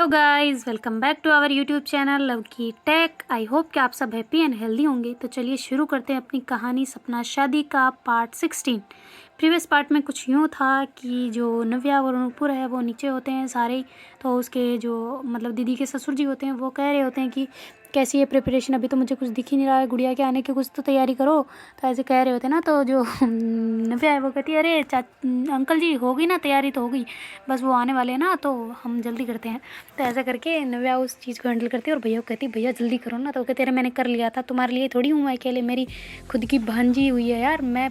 Hello guys, welcome back to our YouTube channel love की tech. I hope कि आप सब हैप्पी एंड हेल्दी होंगे। तो चलिए शुरू करते हैं अपनी कहानी सपना शादी का पार्ट 16। प्रीवियस पार्ट में कुछ यूँ था कि जो नव्या और नूपुर है वो नीचे होते हैं सारे। तो उसके जो मतलब दीदी के ससुर जी होते हैं वो कह रहे होते हैं कि कैसी है प्रिपरेशन, अभी तो मुझे कुछ दिख ही नहीं रहा है, गुड़िया के आने की कुछ तो तैयारी करो। तो ऐसे कह रहे होते हैं ना। तो जो नव्या है वो कहती है अरे अंकल जी हो गई ना तैयारी, तो हो गई, बस वो आने वाले हैं ना तो हम जल्दी करते हैं। तो ऐसा करके नव्या उस चीज़ को हैंडल करती है और भैया को कहती है भैया जल्दी करो ना। तो वो कहते अरे मैंने कर लिया था, तुम्हारे लिए थोड़ी हूँ मैं अकेले, मेरी खुद की भांजी हुई है यार, मैं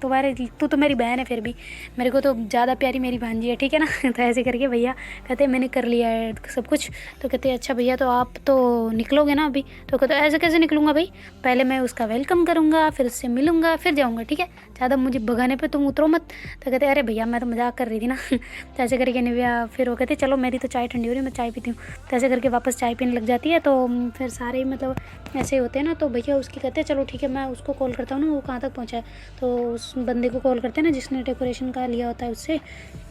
तुम्हारे तू तो मेरी बहन है, फिर भी मेरे को तो ज़्यादा प्यारी मेरी भांजी है, ठीक है ना। तो ऐसे करके भैया कहते मैंने कर लिया है सब कुछ। तो कहते अच्छा भैया तो आप तो निकलोगे ना अभी। तो कहते ऐसे कैसे निकलूँगा भाई, पहले मैं उसका वेलकम करूँगा, फिर उससे मिलूँगा, फिर जाऊँगा, ठीक है, ज़्यादा मुझे भगाने पे तुम उतरो मत। तो कहते अरे भैया मैं तो मजाक कर रही थी ना। तो ऐसे करके नव्या फिर वो कहते चलो मेरी तो चाय ठंडी हो रही है, मैं चाय पीती हूँ। तो ऐसे करके वापस चाय पीने लग जाती है। तो फिर सारे मतलब ऐसे होते हैं ना। तो भैया उसकी कहते हैं चलो ठीक है मैं उसको कॉल करता हूँ ना, वो कहाँ तक पहुँचा है। तो उस बंदे को कॉल करते हैं ना जिसने डेकोरेशन का लिया होता है उससे।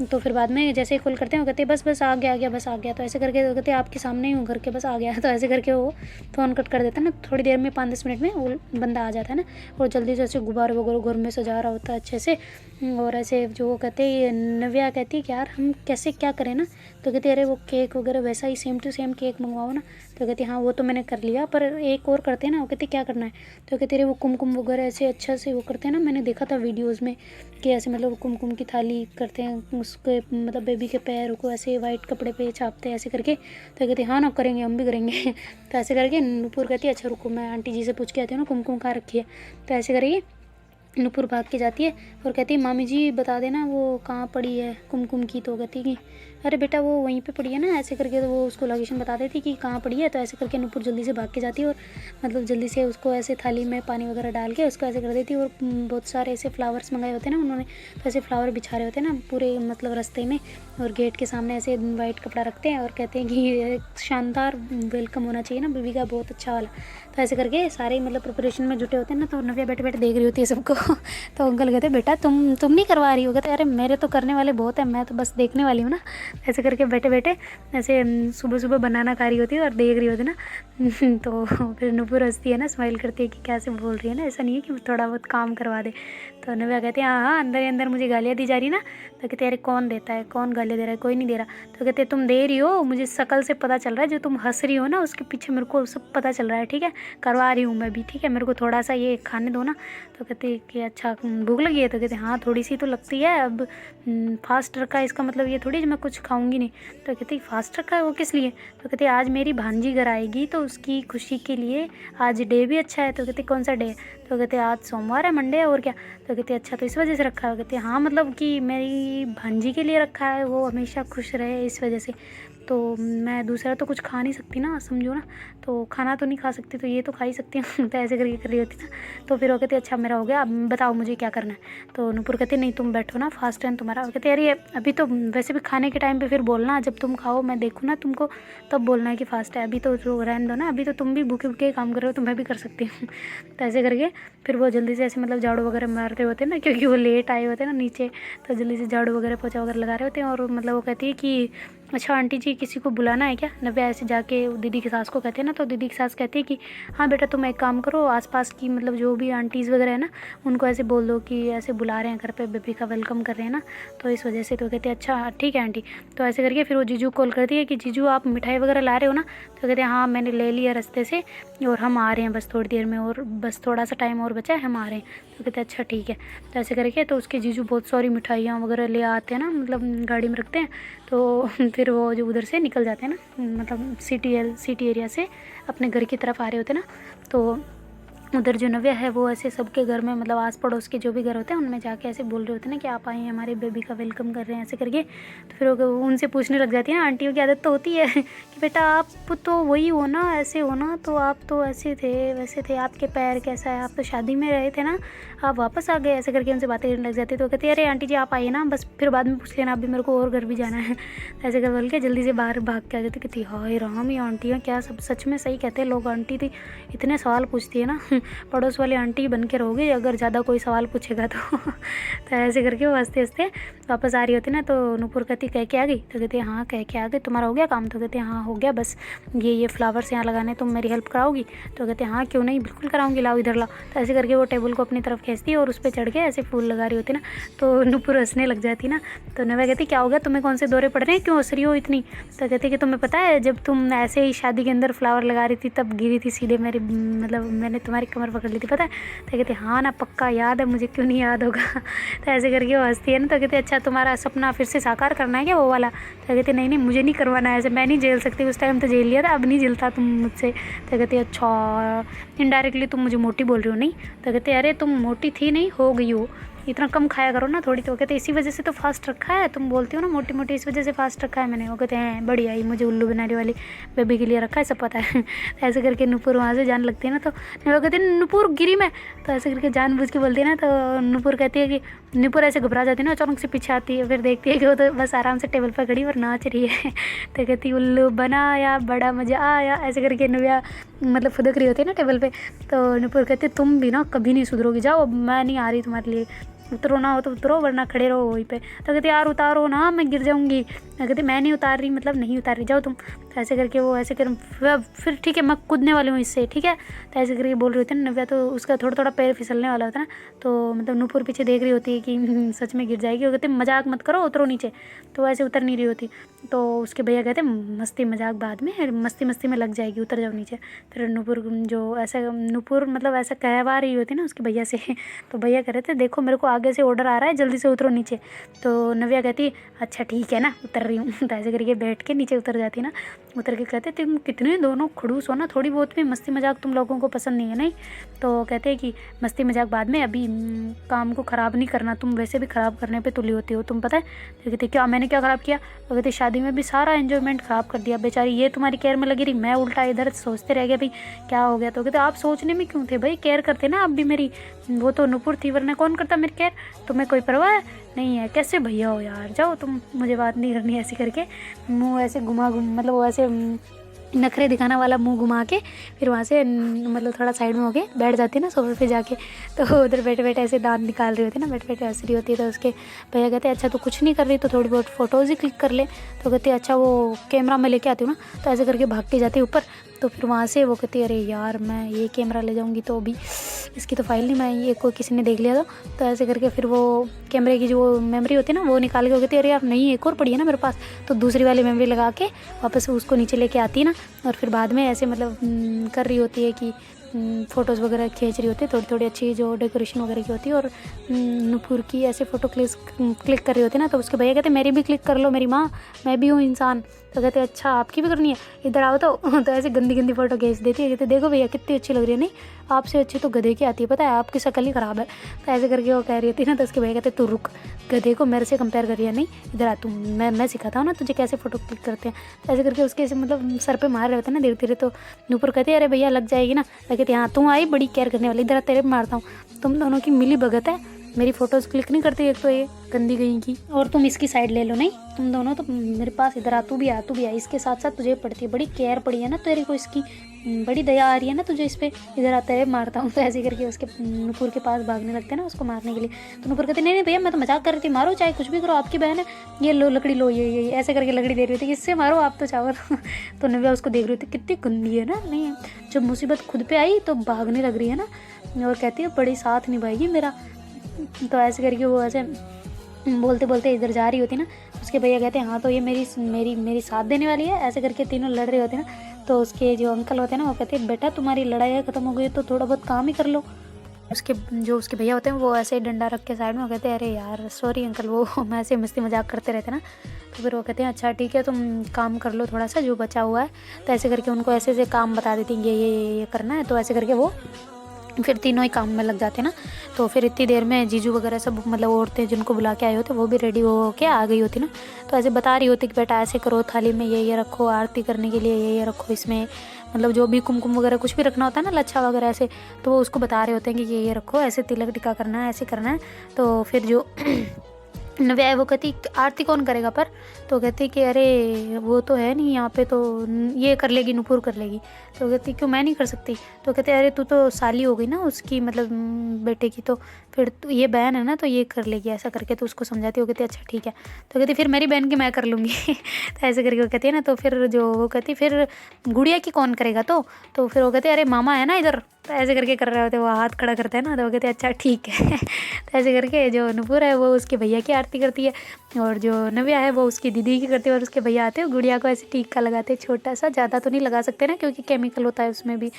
तो फिर बाद में जैसे ही कॉल करते हैं वो कहते हैं बस आ गया बस आ गया। तो ऐसे करके वो कहते हैं आपके सामने ही हूँ घर के, बस आ गया। तो ऐसे करके वो फ़ोन कट कर देता है ना। थोड़ी देर में 5-10 मिनट में वो बंदा आ जाता है ना, और जल्दी से ऐसे गुब्बारे वगैरह घर में सजा रहा होता है अच्छे से। और ऐसे जो वो कहते हैं नव्या कहती है कि यार हम कैसे क्या करें ना। तो कहते अरे वो केक वगैरह वैसा ही सेम टू सेम केक मंगवाओ ना। तो कहती हाँ वो तो मैंने कर लिया, पर एक और करते हैं ना। वो कहते क्या करना है। तो कहते अरे वो कुमकुम वगैरह ऐसे अच्छा से वो करते हैं ना, मैंने देखा था वीडियोज़ में कि ऐसे मतलब कुमकुम की थाली करते हैं, उसके मतलब बेबी के पैर को ऐसे वाइट कपड़े पे छापते हैं ऐसे करके। तो कहते हाँ ना करेंगे, हम भी करेंगे। तो ऐसे करके नूपुर कहती है अच्छा रुको मैं आंटी जी से पूछ के आती हूँ ना कुमकुम कहाँ रखी है। तो ऐसे करिए नूपुर भाग के जाती है और कहती है मामी जी बता देना वो कहाँ पड़ी है कुमकुम की। तो कहती कि अरे बेटा वो वहीं पे पड़ी है ना, ऐसे करके। तो वो उसको लोकेशन बता देती कि कहाँ पड़ी है। तो ऐसे करके नूपुर जल्दी से भाग के जाती है और मतलब जल्दी से उसको ऐसे थाली में पानी वगैरह डाल के उसको ऐसे कर देती है। और बहुत सारे ऐसे फ्लावर्स मंगाए होते हैं ना उन्होंने, तो ऐसे फ्लावर बिछा रहे होते हैं ना पूरे मतलब रास्ते में। और गेट के सामने ऐसे वाइट कपड़ा रखते हैं और कहते हैं कि ये शानदार वेलकम होना चाहिए ना बेबी का, बहुत अच्छा वाला। तो ऐसे करके सारे मतलब प्रिपरेशन में जुटे होते हैं ना। तो नव्या बैठे बैठे देख रही होती है सबको। तो अंकल कहते बेटा तुम नहीं करवा रही हो। कहते अरे मेरे तो करने वाले बहुत हैं, मैं तो बस देखने वाली हूँ ना। ऐसे करके बैठे बैठे ऐसे सुबह सुबह बनाना खा रही होती है और देख रही होती है ना। तो फिर नूपुर हंसती है ना, स्माइल करती है कि क्या से बोल रही है ना, ऐसा नहीं है कि थोड़ा बहुत काम करवा दे। तो नव्या कहती है हाँ अंदर ही अंदर मुझे गालियाँ दी जा रही ना। तो कहते अरे कौन देता है, कौन गालियाँ दे रहा है, कोई नहीं दे रहा। तो कहते तुम दे रही हो, मुझे शक्ल से पता चल रहा है, जो तुम हंस रही हो ना उसके पीछे मेरे को सब पता चल रहा है, ठीक है, करवा रही हूँ मैं भी, ठीक है, मेरे को थोड़ा सा ये खाने दो ना। तो कहते कि अच्छा भूख लगी है। तो कहते हाँ थोड़ी सी तो लगती है, अब फास्ट रखा है इसका मतलब ये थोड़ी मैं कुछ खाऊंगी नहीं। तो कहते फास्ट रखा है वो किस लिए। तो कहते आज मेरी भांजी घर आएगी तो उसकी खुशी के लिए आज डे भी अच्छा है। तो कहते कौन सा डे है। तो कहते आज सोमवार है, मंडे है और क्या। तो कहते अच्छा तो इस वजह से रखा है। कहते हाँ मतलब कि मेरी भांजी के लिए रखा है, वो हमेशा खुश रहे इस वजह से। तो मैं दूसरा तो कुछ खा नहीं सकती ना, समझो ना, तो खाना तो नहीं खा सकती, तो ये तो खा ही सकती हूँ। तो ऐसे करके कर रही होती ना। तो फिर वो कहते अच्छा मेरा हो गया, अब बताओ मुझे क्या करना है। तो नूपुर कहते नहीं तुम बैठो ना, फास्ट है तुम्हारा। कहते अरे अभी तो वैसे भी खाने के टाइम पे फिर बोलना, जब तुम खाओ मैं देखूँ ना तुमको तब बोलना है कि फास्ट है, अभी तो रहने दो ना, अभी तो तुम भी भूखे भूखे काम कर रहे हो तो मैं भी कर सकती हूँ। तो ऐसे करके फिर वो जल्दी से ऐसे मतलब झाड़ू वगैरह मारते होते हैं ना, क्योंकि वो लेट आए होते हैं ना नीचे। तो जल्दी से झाड़ू वगैरह पोछा वगैरह लगा रहे होते हैं। और मतलब वो कहती है कि अच्छा आंटी जी किसी को बुलाना है क्या। नव्या ऐसे जाके दीदी की सास को कहते हैं ना। तो दीदी की सास कहती है कि हाँ बेटा तुम एक काम करो, आसपास की मतलब जो भी आंटीज़ वगैरह है ना उनको ऐसे बोल दो कि ऐसे बुला रहे हैं घर पे, बेबी का वेलकम कर रहे हैं ना, तो इस वजह से। तो कहते हैं अच्छा ठीक है आंटी। तो ऐसे करके फिर वो जीजू कॉल करती है कि जीजू आप मिठाई वगैरह ला रहे हो ना। तो कहते हैं हाँ मैंने ले लिया रास्ते से और हम आ रहे हैं बस थोड़ी देर में, और बस थोड़ा सा टाइम और बचा है, हम आ रहे हैं। तो कहते हैं अच्छा ठीक है। तो ऐसे करके तो उसके जीजू बहुत सारी मिठाइयाँ वगैरह ले आते हैं ना, मतलब गाड़ी में रखते हैं। तो फिर वो जो उधर से निकल जाते हैं ना, मतलब सिटी एरिया से अपने घर की तरफ आ रहे होते हैं ना। तो उधर जो नव्या है वो ऐसे सबके घर में मतलब आस पड़ोस के जो भी घर होते हैं उनमें जाके ऐसे बोल रहे होते हैं ना कि आप आए हैं हमारे बेबी का वेलकम कर रहे हैं ऐसे करके। तो फिर वो उनसे पूछने लग जाती है ना, आंटियों की आदत तो होती है कि बेटा आप तो वही हो ना, ऐसे हो ना, तो आप तो ऐसे थे वैसे थे, आपके पैर कैसा है, आप तो शादी में रहे थे ना, आप वापस आ गए, ऐसे करके उनसे बातें करने लग जाती। तो कहती है अरे आंटी जी आप आइए ना, बस फिर बाद में पूछ लेना, अभी मेरे को और घर भी जाना है। ऐसे कर बोल के जल्दी से बाहर भाग के आ जाती। कहती हाय राम, ये आंटियाँ क्या सब सच में सही कहते हैं लोग, आंटी थी इतने सवाल पूछती है ना। पड़ोस वाली आंटी बन के रहोगे अगर ज़्यादा कोई सवाल पूछेगा तो। तो ऐसे करके वो हंसते हंसते वापस आ रही होती ना, तो नूपुर कहती कह के आ गई? तो कहती है हाँ कह के आ गई, तुम्हारा हो गया काम? तो कहते हैं हाँ हो गया, बस ये फ्लावर्स यहाँ लगाने तुम मेरी हेल्प कराओगी? तो कहते हैं हाँ क्यों नहीं, बिल्कुल कराऊंगी, लाओ इधर लाओ। तो ऐसे करके वो टेबल को अपनी तरफ खींचती है और उस पर चढ़ के ऐसे फूल लगा रही होती ना, तो नूपुर हंसने लग जाती ना। तो नव्या कहती क्या हो गया, तुम्हें कौन से दौरे पड़ रहे हैं, क्यों हंस रही हो इतनी? तो कहती कि तुम्हें पता है जब तुम ऐसे ही शादी के अंदर फ्लावर लगा रही थी तब गिरी थी सीधे मेरी, मतलब मैंने तुम्हारी कमर पकड़ ली थी, पता है? तो कहते हाँ ना पक्का याद है मुझे, क्यों नहीं याद होगा। तो ऐसे करके वो हंसती है ना। तो कहते अच्छा तुम्हारा सपना फिर से साकार करना है क्या वो वाला? तो कहते नहीं नहीं मुझे नहीं करवाना है ऐसे, मैं नहीं झेल सकती, उस टाइम तो झेल लिया था, अब नहीं झेलता तुम मुझसे। तो कहते अच्छा इनडायरेक्टली तुम मुझे मोटी बोल रही हो? नहीं। तो कहते अरे तुम मोटी थी नहीं, हो गई हो, इतना कम खाया करो ना थोड़ी। तो कहते इसी वजह से तो फास्ट रखा है, तुम बोलती हो ना मोटी मोटी, इस वजह से फास्ट रखा है मैंने। वो कहते हैं बढ़िया ही, मुझे उल्लू बनाने वाली बेबी के लिए रखा है, सब पता है। तो ऐसे करके नूपुर वहाँ से जान लगती है ना। तो वो कहते हैं नूपुर गिरी मैं, तो ऐसे करके जानबूझ के बोलती है ना। तो नूपुर कहती है कि नूपुर ऐसे घबरा जाती है ना, अचानक से पीछे आती है, फिर देखती है कि वो तो बस आराम से टेबल पर खड़ी और नाच रही है। तो कहती उल्लू बनाया बड़ा मज़ा आया, ऐसे करके नव्या मतलब फुदक रही होती है ना टेबल पे। तो नूपुर कहते तुम भी ना कभी नहीं सुधरोगी, जाओ मैं नहीं आ रही तुम्हारे लिए, उतरो ना हो तो उतरो वरना खड़े रहो वहीं पे। तो कहते यार उतारो ना मैं गिर जाऊंगी। मैं कहती मैं नहीं उतार रही, मतलब नहीं उतार रही, जाओ तुम। तो ऐसे करके वो ऐसे कर फिर ठीक है मैं कूदने वाली हूँ इससे, ठीक है। तो ऐसे करके बोल रही होती है ना नव्या, तो उसका थोड़ा थोड़ा पैर फिसलने वाला होता है ना। तो मतलब नूपुर पीछे देख रही होती है कि सच में गिर जाएगी। वो कहते मजाक मत करो, उतरो नीचे। तो ऐसे उतर नहीं रही होती। तो उसके भैया कहते मस्ती मजाक बाद में, मस्ती मस्ती में लग जाएगी, उतर जाओ नीचे। फिर नूपुर जो ऐसा नूपुर मतलब ऐसा कहवा रही होती ना उसके भैया से। तो भैया कह रहे थे देखो मेरे को आगे से ऑर्डर आ रहा है, जल्दी से उतरो नीचे। तो नव्या कहती अच्छा ठीक है ना उतर रही हूँ। तो ऐसे करके बैठ के नीचे उतर जाती ना। उतर के कहते तुम कितने दोनों खड़ूस हो ना, थोड़ी बहुत भी मस्ती मजाक तुम लोगों को पसंद नहीं है? नहीं। तो कहते हैं कि मस्ती मजाक बाद में, अभी काम को ख़राब नहीं करना, तुम वैसे भी ख़राब करने पे तुली होती हो, तुम पता है? तो कहते क्या मैंने क्या ख़राब किया? तो कहते शादी में भी सारा एंजॉयमेंट ख़राब कर दिया, बेचारी ये तुम्हारी केयर में लगी रही, मैं उल्टा इधर सोचते रह गया भाई क्या हो गया। तो कहते आप सोचने में क्यों थे भाई, केयर करते ना आप भी मेरी, वो तो नूपुर थी वरना कौन करता मेरी केयर, तुम्हें कोई परवाह नहीं है? कैसे भैया हो यार, जाओ तुम, मुझे बात नहीं करनी। ऐसे करके मुँह ऐसे मतलब वो ऐसे नखरे दिखाना वाला मुंह घुमा के फिर वहाँ से मतलब थोड़ा साइड में हो के बैठ जाती है ना सोफे पे जाके। तो उधर बैठे बैठे ऐसे दांत निकाल रही होती है ना, बैठे बैठे हंस रही होती है। तो उसके भैया कहते हैं अच्छा तो कुछ नहीं कर रही तो थोड़ी बहुत फ़ोटोज़ ही क्लिक कर ले। तो कहती है अच्छा वो कैमरा मैं लेके आती हूँ ना। तो ऐसे करके भाग के जाती है ऊपर। तो फिर वहाँ से वो कहती है अरे यार मैं ये कैमरा ले जाऊँगी तो अभी इसकी तो फाइल नहीं, मैं ये कोई किसी ने देख लिया तो ऐसे करके फिर वो कैमरे की जो मेमोरी होती है ना वो निकाल के वो कहती है अरे यार नहीं एक और पड़ी है ना मेरे पास। तो दूसरी वाली मेमोरी लगा के वापस उसको नीचे लेके आती है ना। और फिर बाद में ऐसे मतलब कर रही होती है कि फ़ोटोज़ वगैरह खींच रही होती है, थोड़ी थोड़ी अच्छी जो डेकोरेशन वगैरह की होती है। और नूपुर की ऐसे फ़ोटो क्लिक कर रही होती है ना। तो उसके भैया कहते मेरी भी क्लिक कर लो, मेरी माँ मैं भी हूँ इंसान। तो कहते अच्छा आपकी भी करनी है, इधर आओ। तो ऐसे गंदी गंदी फ़ोटो खींच देती है। कहते देखो भैया कितनी अच्छी लग रही है, नहीं आपसे अच्छी तो गधे की आती है, पता है आपकी शक्ल ही ख़राब है। तो ऐसे करके वो कह रही थी ना। तो उसके भैया कहते तू रुक, गधे को मेरे से कंपेयर करिए नहीं, इधर आ तू, मैं सिखाता हूँ ना तुझे कैसे फ़ोटो क्लिक करते हैं। तो ऐसे करके उसके ऐसे मतलब सर पे मार रहे होते हैं ना धीरे धीरे। तो नूपुर कहते अरे भैया लग जाएगी ना। कहते हाँ तू आई बड़ी केयर करने वाली, इधर तेरे पे मारता हूँ। तुम दोनों की मिली भगत है, मेरी फ़ोटोज़ क्लिक नहीं करती एक तो ये गंदी गई की, और तुम इसकी साइड ले लो। नहीं तुम दोनों तो मेरे पास इधर आ, तू भी आ, इसके साथ साथ तुझे पड़ती है, बड़ी केयर पड़ी है ना तेरे को इसकी, बड़ी दया आ रही है ना तुझे इस पर, इधर आता है मारता हूँ। तो ऐसे करके उसके नूपुर के पास भागने लगते हैं ना उसको मारने के लिए। तो नूपुर कहते नहीं भैया मैं तो मजाक कर रही थी, मारो चाहे कुछ भी करो, आपकी बहन है, ये लो लकड़ी लो, ये ऐसे करके लकड़ी दे रही थी, इससे मारो आप तो चावल। तो नव्या उसको देख रही थी कितनी गंदी है ना। नहीं जब मुसीबत खुद पे आई तो भागने लग रही है ना, और कहती है बड़ी साथ निभाएगी मेरा। तो ऐसे करके वो ऐसे बोलते बोलते इधर जा रही होती ना। उसके भैया कहते हैं हाँ तो ये मेरी साथ देने वाली है। ऐसे करके तीनों लड़ रहे होते ना। तो उसके जो अंकल होते हैं ना वो कहते हैं बेटा तुम्हारी लड़ाई ख़त्म हो गई तो थोड़ा बहुत काम ही कर लो। उसके भैया होते हैं वो ऐसे डंडा रख के साइड में वो कहते हैं अरे यार सॉरी अंकल, वो मैं ऐसे मस्ती मजाक करते रहते ना। तो फिर वो कहते हैं अच्छा ठीक है तुम काम कर लो थोड़ा सा जो बचा हुआ है। तो ऐसे करके उनको ऐसे ऐसे काम बता देती हैं ये करना है। तो ऐसे करके वो फिर तीनों ही काम में लग जाते ना। तो फिर इतनी देर में जीजू वगैरह सब मतलब औरतें जिनको बुला के आए होते वो भी रेडी हो के आ गई होती ना। तो ऐसे बता रही होती कि बेटा ऐसे करो, थाली में ये रखो, आरती करने के लिए ये रखो, इसमें मतलब जो भी कुमकुम वगैरह कुछ भी रखना होता है ना, लच्छा वगैरह ऐसे, तो वो उसको बता रहे होते हैं कि ये रखो, ऐसे तिलक टिक्का करना है, ऐसे करना है। तो फिर जो नव्या है वो कहती आरती कौन करेगा पर, तो कहती कि अरे वो तो है नहीं यहाँ पे, तो ये कर लेगी, नुपुर कर लेगी। तो कहती क्यों मैं नहीं कर सकती? तो कहते अरे तू तो साली हो गई ना उसकी, मतलब बेटे की, तो फिर ये बहन है ना तो ये कर लेगी, ऐसा करके तो उसको समझाती। वो कहती अच्छा ठीक है। तो कहती फिर मेरी बहन की मैं कर लूँगी तो ऐसे करके वो कहती है ना। तो फिर जो वो कहती फिर गुड़िया की कौन करेगा? तो फिर वो कहते अरे मामा है ना इधर, तो ऐसे करके कर रहे होते, वो हाथ खड़ा करते हैं ना। तो वो कहते अच्छा ठीक है तो ऐसे करके जो नुपुर है वो उसके भैया की आरती करती है, और जो नव्या है वो उसकी दीदी की करती है, और उसके भैया आते हैं गुड़िया को ऐसे टीका लगाते हैं छोटा सा, ज़्यादा तो नहीं लगा सकते ना क्योंकि केमिकल होता है उसमें भी,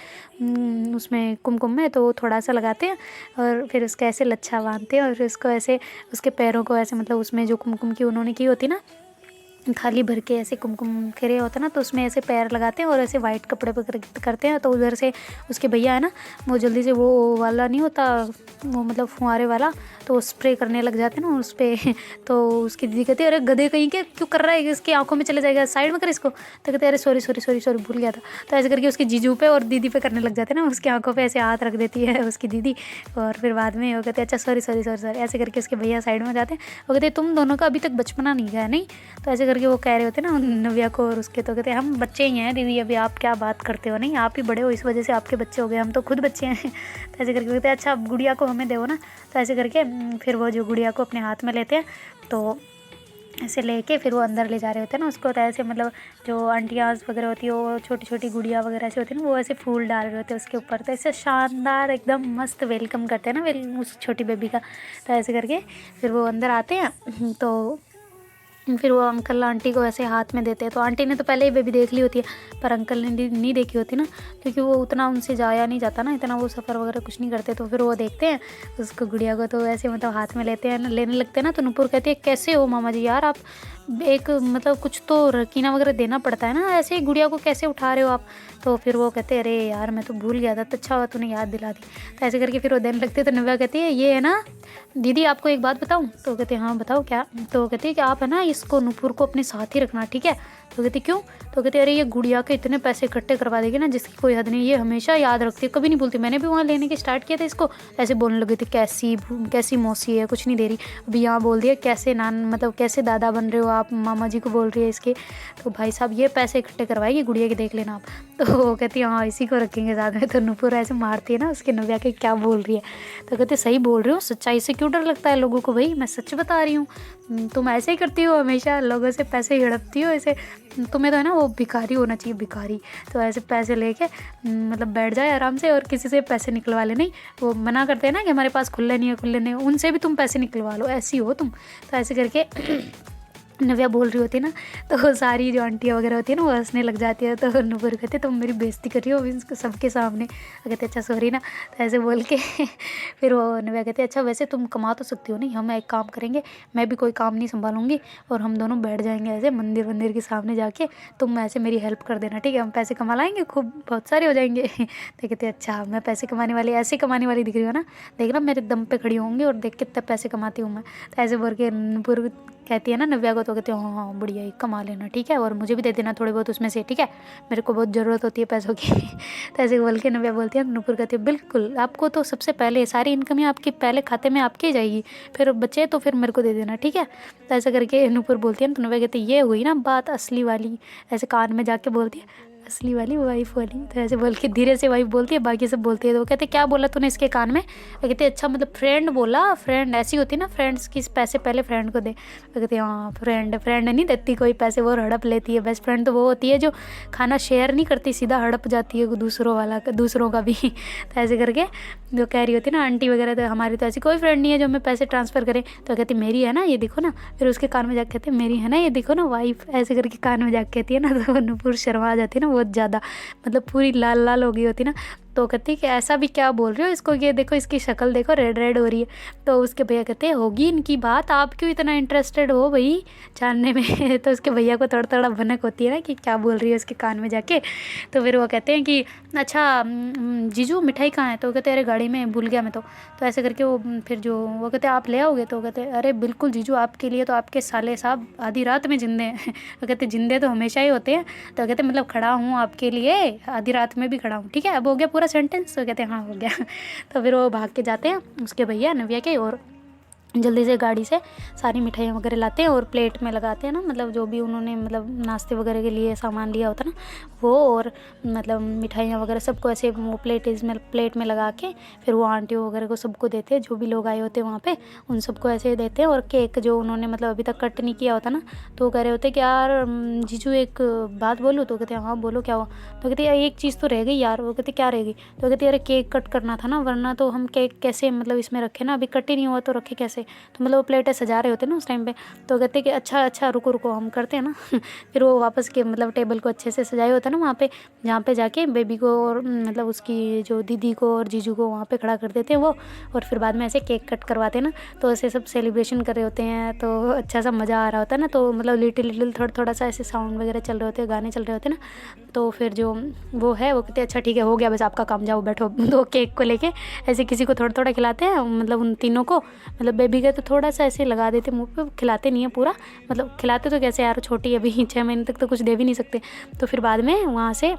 उसमें कुमकुम में, तो थोड़ा सा लगाते हैं। और फिर उसका ऐसे लच्छा बांधते हैं, और फिर उसको ऐसे उसके पैरों को ऐसे मतलब उसमें जो कुमकुम की उन्होंने की होती ना, थाली भर के ऐसे कुमकुम खेरे होता है ना, तो उसमें ऐसे पैर लगाते हैं और ऐसे वाइट कपड़े पर करते हैं। तो उधर से उसके भैया है ना वो जल्दी से वो वाला नहीं होता वो मतलब फुहारे वाला, तो स्प्रे करने लग जाते हैं ना उस पर तो उसकी दीदी कहती है अरे गधे कहीं के क्यों कर रहा है, इसकी आंखों में चले जाएगा, साइड में कर इसको। तो कहते अरे सॉरी सॉरी सॉरी सॉरी भूल गया था। तो ऐसे करके उसकी जीजू पे और दीदी पे करने लग जाते हैं ना, उसकी आंखों पे ऐसे हाथ रख देती है उसकी दीदी, और फिर बाद में वो कहते अच्छा सॉरी सॉरी सॉरी सॉरी, ऐसे करके उसके भैया साइड में जाते हैं। वो कहते तुम दोनों का अभी तक बचपना नहीं गया नहीं? तो ऐसे करके वो कह रहे होते ना नव्या को और उसके, तो कहते हम बच्चे ही हैं दीदी, अभी आप क्या बात करते हो, नहीं आप ही बड़े हो इस वजह से आपके बच्चे हो गए, हम तो खुद बच्चे हैं तो ऐसे करके कहते हैं अच्छा अब गुड़िया को हमें दो ना। तो ऐसे करके फिर वो जो गुड़िया को अपने हाथ में लेते हैं, तो ऐसे लेके फिर वो अंदर ले जा रहे होते हैं ना उसको। तो ऐसे मतलब जो आंटियाँ वगैरह होती है वो छोटी छोटी गुड़िया वगैरह ऐसे होती है ना, वो ऐसे फूल डाल रहे होते हैं उसके ऊपर, तो ऐसे शानदार एकदम मस्त वेलकम करते हैं ना उस छोटी बेबी का। तो ऐसे करके फिर वो अंदर आते हैं, तो फिर वो अंकल आंटी को ऐसे हाथ में देते हैं। तो आंटी ने तो पहले ही बेबी देख ली होती है, पर अंकल ने नहीं देखी होती ना, क्योंकि वो उतना उनसे जाया नहीं जाता ना, इतना वो सफ़र वगैरह कुछ नहीं करते। तो फिर वो देखते हैं उसको गुड़िया को, तो ऐसे मतलब हाथ में लेते हैं, लेने लगते हैं ना। तो नुपुर कहती है कैसे हो मामा जी यार, आप एक मतलब कुछ तो रकीना वगैरह देना पड़ता है ना, ऐसे ही गुड़िया को कैसे उठा रहे हो आप? तो फिर वो कहते अरे यार मैं तो भूल गया था, तो अच्छा हुआ तूने याद दिला दी। तो ऐसे करके फिर वो देने लगते। तो नव्या कहती है ये है ना दीदी आपको एक बात बताऊं? तो कहते हैं हाँ बताओ क्या? तो कहती है कि आप है ना इसको नुपुर को अपने साथ ही रखना, ठीक है? तो कहती क्यों? तो कहते अरे ये गुड़िया के इतने पैसे इकट्ठे करवा देगी ना जिसकी कोई हद नहीं, ये हमेशा याद रखती है, कभी नहीं भूलती, मैंने भी वहाँ लेने के स्टार्ट किया था इसको। ऐसे बोलने लगी थी कैसी मौसी है, कुछ नहीं दे रही, अभी यहाँ बोल दिया कैसे नान मतलब कैसे दादा बन रहे हो आप, मामा जी को बोल रही है इसके। तो भाई साहब ये पैसे इकट्ठे करवाएगी गुड़िया के, देख लेना आप। तो वो कहती है हाँ इसी को रखेंगे साथ में। तो नुपुर ऐसे मारती है ना उसके नव्या के क्या बोल रही है। तो कहते सही बोल रही हूँ, सच्चाई से क्यों डर लगता है लोगों को, भाई मैं सच बता रही हूँ, तुम ऐसे ही करती हो हमेशा, लोगों से पैसे हड़पती हो ऐसे, तुम्हें तो है ना वो भिखारी होना चाहिए, भिखारी। तो ऐसे पैसे लेके मतलब बैठ जाए आराम से और किसी से पैसे निकलवा ले। नहीं वो मना करते हैं ना कि हमारे पास खुले नहीं है, उनसे भी तुम पैसे निकलवा लो, ऐसी हो तुम। तो ऐसे करके नव्या बोल रही होती है ना, तो सारी जो आंटियाँ वगैरह होती है ना वो हंसने लग जाती है। तो नुपुर कहते तुम मेरी बेइज्जती कर रही हो इनको सबके सामने। कहते अच्छा सॉरी ना। तो ऐसे बोल के फिर वो नव्या कहते अच्छा वैसे तुम कमा तो सकती हो नहीं, हम एक काम करेंगे, मैं भी कोई काम नहीं संभालूंगी और हम दोनों बैठ जाएंगे ऐसे मंदिर के सामने जाके, तुम ऐसे मेरी हेल्प कर देना, ठीक है? हम पैसे कमा लाएंगे, खूब बहुत सारे हो जाएंगे। तो कहते अच्छा मैं पैसे कमाने वाली, ऐसे कमाने वाली दिख रही हो ना, देखना मेरे दम पे खड़ी होंगी और देख कितने पैसे कमाती हूँ मैं। तो ऐसे बोल के नुपुर कहती है ना नव्या को, तो कहते हैं हाँ बढ़िया ही कमा लेना, ठीक है? और मुझे भी दे देना थोड़े बहुत उसमें से, ठीक है? मेरे को बहुत ज़रूरत होती है पैसों की। तो ऐसे बोल के नव्या बोलती है। नुपुर कहती है बिल्कुल, आपको तो सबसे पहले सारी इनकम ही आपकी पहले खाते में आपकी जाएगी, फिर बचे तो फिर मेरे को दे देना, ठीक है? तो ऐसा करके नुपुर बोलती है ना। तो नव्या कहती है ये हुई ना बात असली वाली, ऐसे कान में जाके बोलती है असली वाली वाइफ वाली। तो ऐसे बोल के धीरे से वाइफ बोलती है, बाकी सब बोलती है। तो वो कहते क्या बोला तूने इसके कान में? वो कहते अच्छा मतलब फ्रेंड बोला, फ्रेंड ऐसी होती ना, फ्रेंड्स किस पैसे पहले फ्रेंड को दे। वो कहते हाँ फ्रेंड नहीं देती कोई पैसे, वो हड़प लेती है। बेस्ट फ्रेंड तो वो होती है जो खाना शेयर नहीं करती, सीधा हड़प जाती है दूसरों का भी। तो ऐसे करके जो कह रही होती ना आंटी वगैरह, तो हमारी तो ऐसी कोई फ्रेंड नहीं है जो हमें पैसे ट्रांसफ़र करे। तो कहती मेरी है ना ये देखो ना, फिर उसके कान में जाके कहते मेरी है ना ये देखो ना वाइफ, ऐसे करके कान में जाके कहती है ना। तो नुपुर शर्मा जाती है ना बहुत ज़्यादा, मतलब पूरी लाल लाल हो गई होती ना। तो कहती कि ऐसा भी क्या बोल रहे हो इसको, ये देखो इसकी शक्ल देखो रेड रेड हो रही है। तो उसके भैया कहते हैं होगी इनकी बात, आप क्यों इतना इंटरेस्टेड हो भाई जानने में। तो उसके भैया को थोड़ा थोड़ा भनक होती है ना कि क्या बोल रही है उसके कान में जाके। तो फिर वो कहते हैं कि अच्छा जीजू मिठाई कहाँ है। तो कहते हैं अरे गाड़ी में भूल गया मैं तो ऐसे करके वो फिर जो वो कहते हैं आप ले आओगे। तो कहते हैं अरे बिल्कुल जीजू आपके लिए, तो आपके साले साहब आधी रात में जिंदे हैं। तो कहते जिंदे तो हमेशा ही होते हैं। तो कहते मतलब खड़ा हूँ आपके लिए, आधी रात में भी खड़ा हूँ, ठीक है अब हो गया पूरा सेंटेंस। तो कहते हैं हाँ हो गया। तो फिर वो भाग के जाते हैं उसके भैया नव्या के, और जल्दी से गाड़ी से सारी मिठाइयाँ वगैरह लाते हैं और प्लेट में लगाते हैं ना, मतलब जो भी उन्होंने मतलब नाश्ते वगैरह के लिए सामान लिया होता ना वो, और मतलब मिठाइयाँ वगैरह सबको ऐसे वो प्लेट में लगा के फिर वो आंटियों वगैरह को सबको देते हैं, जो भी लोग आए होते हैं वहाँ पे उन सबको ऐसे देते हैं। और केक जो उन्होंने मतलब अभी तक कट नहीं किया होता ना, तो वो कह रहे होते कि यार जीजू एक बात बोलूँ। तो कहते हैं हाँ बोलो क्या हुआ। तो कहते हैं एक चीज़ तो रह गई यार। वो कहते क्या रह गई। तो कहते अरे केक कट करना था ना, वरना तो हम केक कैसे मतलब इसमें रखे ना, अभी कट ही नहीं हुआ तो रखे कैसे। तो मतलब वो प्लेटें सजा रहे होते ना उस टाइम पे। तो कहते कि अच्छा रुको रुको हम करते हैं ना। फिर वो वापस के मतलब टेबल को अच्छे से सजाए होता है ना वहाँ पे, जहाँ पे जाके बेबी को और मतलब उसकी जो दीदी को और जीजू को वहाँ पे खड़ा कर देते हैं वो, और फिर बाद में ऐसे केक कट करवाते हैं ना। तो ऐसे सब सेलिब्रेशन कर रहे होते हैं, तो अच्छा सा मज़ा आ रहा होता है ना। तो मतलब लिटिल थोड़ा सा ऐसे साउंड वगैरह चल रहे होते हैं, गाने चल रहे होते हैं ना। तो फिर जो वो है वो कहते हैं अच्छा ठीक है हो गया बस आपका काम, जाओ बैठो। तो केक को लेके ऐसे किसी को थोड़ा थोड़ा खिलाते हैं, मतलब उन तीनों को, मतलब बेबी का तो थोड़ा सा ऐसे लगा देते मुंह पे, खिलाते नहीं है पूरा, मतलब खिलाते तो कैसे यार छोटी अभी 6 महीने तक तो कुछ दे भी नहीं सकते। तो फिर बाद में वहाँ से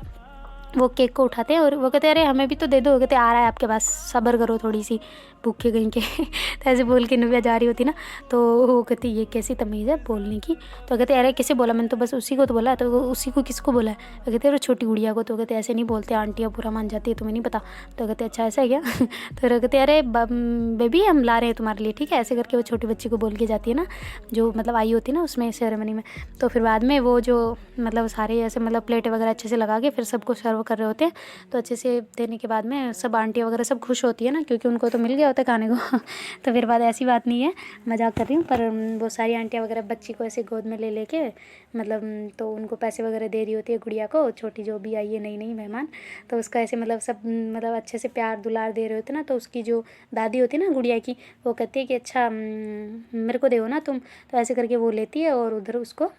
वो केक को उठाते हैं और वो कहते हैं अरे हमें भी तो दे दो। वो कहते आ रहा है आपके पास, सब्र करो थोड़ी सी, भूखे कहीं के। तो ऐसे बोल के नव्या जा रही होती ना। तो वो कहती ये कैसी तमीज़ है बोलने की। तो कहते अरे किसे बोला, मैंने तो बस उसी को तो बोला। तो उसी को किसको बोला है। तो कहते अरे छोटी गुड़िया को। तो कहते ऐसे नहीं बोलते, आंटियाँ पूरा मान जाती है, तुम्हें नहीं पता। तो कहते अच्छा ऐसा है क्या। तो कहते अरे बेबी हम ला रहे हैं तुम्हारे लिए, ठीक है ऐसे करके वो छोटी बच्ची को बोल के जाती है ना, जो मतलब आई होती है ना उसमें सेरेमनी में। तो फिर बाद में वो जो मतलब सारे ऐसे मतलब प्लेटें वगैरह अच्छे से लगा के फिर सबको सर्व कर रहे होते हैं। तो अच्छे से देने के बाद में सब आंटियाँ वगैरह सब खुश होती है ना, क्योंकि उनको तो मिल गया होता है खाने को। तो फिर बाद ऐसी बात नहीं है, मजाक कर रही हूँ, पर वो सारी आंटियाँ वगैरह बच्ची को ऐसे गोद में ले लेके मतलब तो उनको पैसे वगैरह दे रही होती है गुड़िया को, छोटी जो भी आई है नई नई मेहमान। तो उसका ऐसे मतलब सब मतलब अच्छे से प्यार दुलार दे रहे होते ना। तो उसकी जो दादी होती है ना गुड़िया की, वो कहती है कि अच्छा मेरे को दे ना तुम। तो ऐसे करके वो लेती है और उधर उसको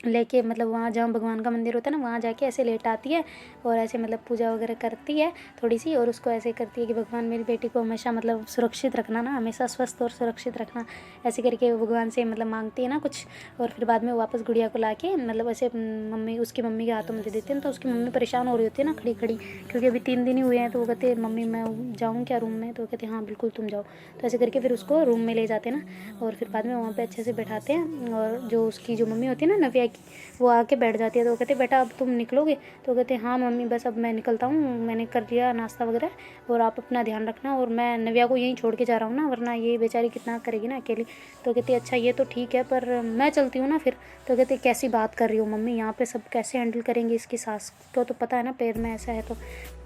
लेके मतलब वहाँ जहाँ भगवान का मंदिर होता है ना वहाँ जाके ऐसे लेट आती है और ऐसे मतलब पूजा वगैरह करती है थोड़ी सी, और उसको ऐसे करती है कि भगवान मेरी बेटी को हमेशा मतलब सुरक्षित रखना ना, हमेशा स्वस्थ और सुरक्षित रखना, ऐसे करके वो भगवान से मतलब मांगती है ना कुछ। और फिर बाद में वापस गुड़िया को ला के मतलब ऐसे मम्मी उसकी मम्मी के हाथों में दे देते हैं। तो उसकी मम्मी परेशान हो रही होती है ना खड़ी खड़ी, क्योंकि अभी 3 दिन ही हुए हैं। तो वो कहते हैं मम्मी मैं जाऊँ क्या रूम में। तो कहते हैं हाँ बिल्कुल तुम जाओ। तो ऐसे करके फिर उसको रूम में ले जाते हैं ना, और फिर बाद में वहाँ पर अच्छे से बैठाते हैं। और जो उसकी जो मम्मी होती है ना नव्या की, वो आके बैठ जाती है। तो वो कहते बेटा अब तुम निकलोगे। तो कहते हाँ मम्मी बस अब मैं निकलता हूँ, मैंने कर लिया नाश्ता वगैरह, और आप अपना ध्यान रखना, और मैं नव्या को यहीं छोड़ के जा रहा हूँ ना, वरना ये बेचारी कितना करेगी ना अकेली। तो कहती अच्छा ये तो ठीक है पर मैं चलती हूँ ना फिर। तो कहते कैसी बात कर रही हो मम्मी, यहाँ पे सब कैसे हैंडल करेंगे, इसकी सास को तो पता है ना पैर में ऐसा है। तो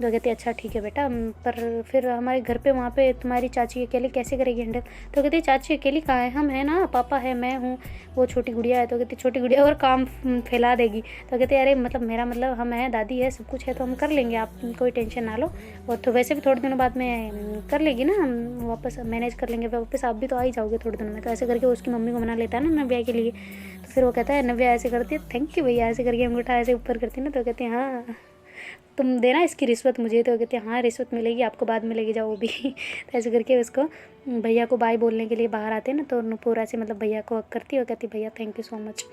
कहती अच्छा ठीक है बेटा, पर फिर हमारे घर पे वहाँ पे तुम्हारी चाची अकेले कैसे करेगी हैंडल। तो कहती चाची अकेली कहाँ है, हम है ना, पापा है, मैं हूँ, वो छोटी गुड़िया है। तो कहती छोटी गुड़िया और काम फैला देगी। तो कहते अरे मतलब मेरा मतलब हम हैं, दादी है, सब कुछ है, तो हम कर लेंगे, आप कोई टेंशन ना लो। और तो वैसे भी थोड़े दिनों बाद में कर लेगी ना, हम वापस मैनेज कर लेंगे, वापस आप भी तो आ ही जाओगे थोड़े दिनों में। तो ऐसे करके उसकी मम्मी को मना लेता है ना नव्या के लिए। तो फिर वो कहता है नव्या ऐसे करती है थैंक यू भैया, ऐसे करके अंगूठा ऐसे ऊपर करती है ना। तो कहते हैं हाँ तुम देना इसकी रिश्वत मुझे। तो कहते हैं हाँ रिश्वत मिलेगी आपको, बाद में लेके जाओ वो भी। तो ऐसे करके उसको भैया को बाय बोलने के लिए बाहर आते हैं ना। तो नुपुर ऐसे मतलब भैया को हक करती है और कहती भैया थैंक यू सो मच,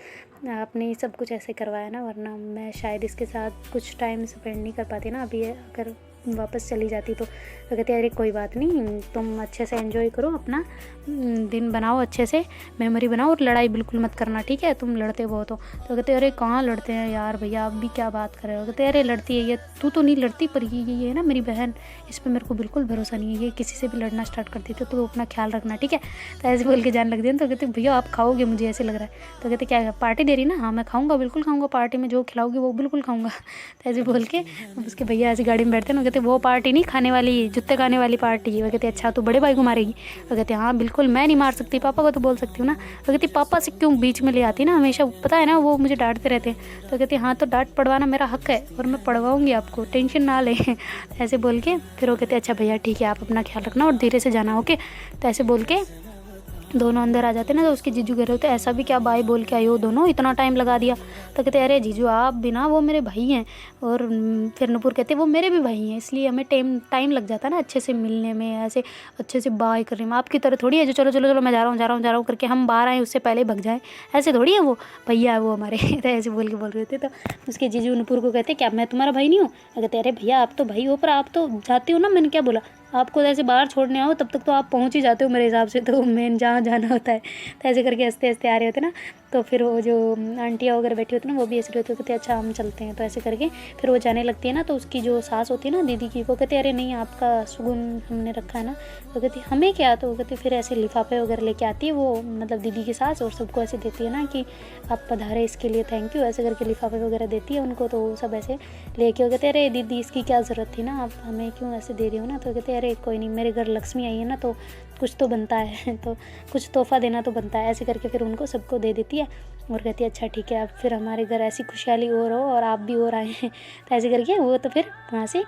आपने सब कुछ ऐसे करवाया ना, वरना मैं शायद इसके साथ कुछ टाइम स्पेंड नहीं कर पाती ना अभी, अगर वापस चली जाती तो। कहते अरे कोई बात नहीं, तुम अच्छे से एंजॉय करो अपना दिन, बनाओ अच्छे से मेमोरी बनाओ, और लड़ाई बिल्कुल मत करना ठीक है, तुम लड़ते बहुत हो। तो कहते अरे कहाँ लड़ते हैं यार भैया, आप भी क्या बात कर रहे हो। कहते अरे लड़ती है ये, तू तो नहीं लड़ती, पर ये है ना मेरी बहन, इस पर मेरे को बिल्कुल भरोसा नहीं है, ये किसी से भी लड़ना स्टार्ट कर देती है, तो अपना ख्याल रखना ठीक है। तो ऐसे बोल के जान लग दिया। तो कहते भैया आप खाओगे, मुझे ऐसे लग रहा है। तो कहते क्या पार्टी दे रही ना, हाँ मैं खाऊंगा, बिल्कुल खाऊंगा, पार्टी में जो खिलाओगी वो बिल्कुल खाऊंगा। तो ऐसे बोल के उसके भैया ऐसे गाड़ी में बैठते हैं ना, कहते वो पार्टी नहीं खाने वाली, जूते खाने वाली पार्टी। वो कहते अच्छा तो बड़े भाई को मारेगी। वो कहते हाँ बिल्कुल, मैं नहीं मार सकती, पापा को तो बोल सकती हूँ ना। वो कहती पापा से क्यों बीच में ले आती ना, हमेशा पता है ना वो मुझे डांटते रहते हैं। तो कहती हाँ तो डांट पड़वाना मेरा हक है और मैं पढ़वाऊँगी आपको, टेंशन ना ले ऐसे बोल के फिर वो कहते अच्छा भैया ठीक है, आप अपना ख्याल रखना और धीरे से जाना, ओके। तो ऐसे बोल के दोनों अंदर आ जाते ना। तो उसके जीजू कह रहे होते ऐसा भी क्या बाय बोल के आई हो दोनों, इतना टाइम लगा दिया। तो कहते अरे जीजू आप भी ना, वो मेरे भाई हैं। और फिर नुपुर कहते वो मेरे भी भाई हैं, इसलिए हमें टाइम लग जाता है ना अच्छे से मिलने में, ऐसे अच्छे से बाय करने में। आपकी तरह थोड़ी है जो चलो चलो चलो मैं जा रहा हूँ करके हम बाहर आए उससे पहले भग जाएँ, ऐसे थोड़ी है वो भैया है वो हमारे तो ऐसे बोल रहे थे। तो उसके जीजू नुपुर को कहते क्या मैं तुम्हारा भाई नहीं हूँ। कहते अरे भैया आप तो भाई हो, पर आप तो जाते हो ना, मैंने क्या बोला, आपको ऐसे बाहर छोड़ने आओ तब तक तो आप पहुंच ही जाते हो मेरे हिसाब से, तो मेन जहाँ जाना होता है। तो ऐसे करके हंसते हंसते आ रहे होते ना। तो फिर वो जो आंटियाँ वगैरह बैठी होती ना वो भी ऐसे रहते होते अच्छा हम चलते हैं। तो ऐसे करके फिर वो जाने लगती है ना। तो उसकी जो सास होती है ना दीदी की, वो कहते अरे नहीं आपका सुगुन हमने रखा है ना। तो कहती हमें क्या। तो वो कहती फिर ऐसे लिफाफे वगैरह लेके आती है वो, मतलब दीदी की सास, और सबको ऐसे देती है ना कि आप पधारे इसके लिए थैंक यू, ऐसे करके लिफाफे वगैरह देती है उनको। तो सब ऐसे लेके वो कहते अरे दीदी इसकी क्या ज़रूरत थी ना, आप हमें क्यों ऐसे दे रही हो ना। तो कहते अरे कोई नहीं, मेरे घर लक्ष्मी आई है ना तो कुछ तो बनता है तो कुछ तोहफा देना तो बनता है। ऐसे करके फिर उनको सबको दे देती है और कहती है अच्छा ठीक है, अब फिर हमारे घर ऐसी खुशहाली और हो और आप भी और आए हैं। तो ऐसे करके वो तो फिर वहाँ से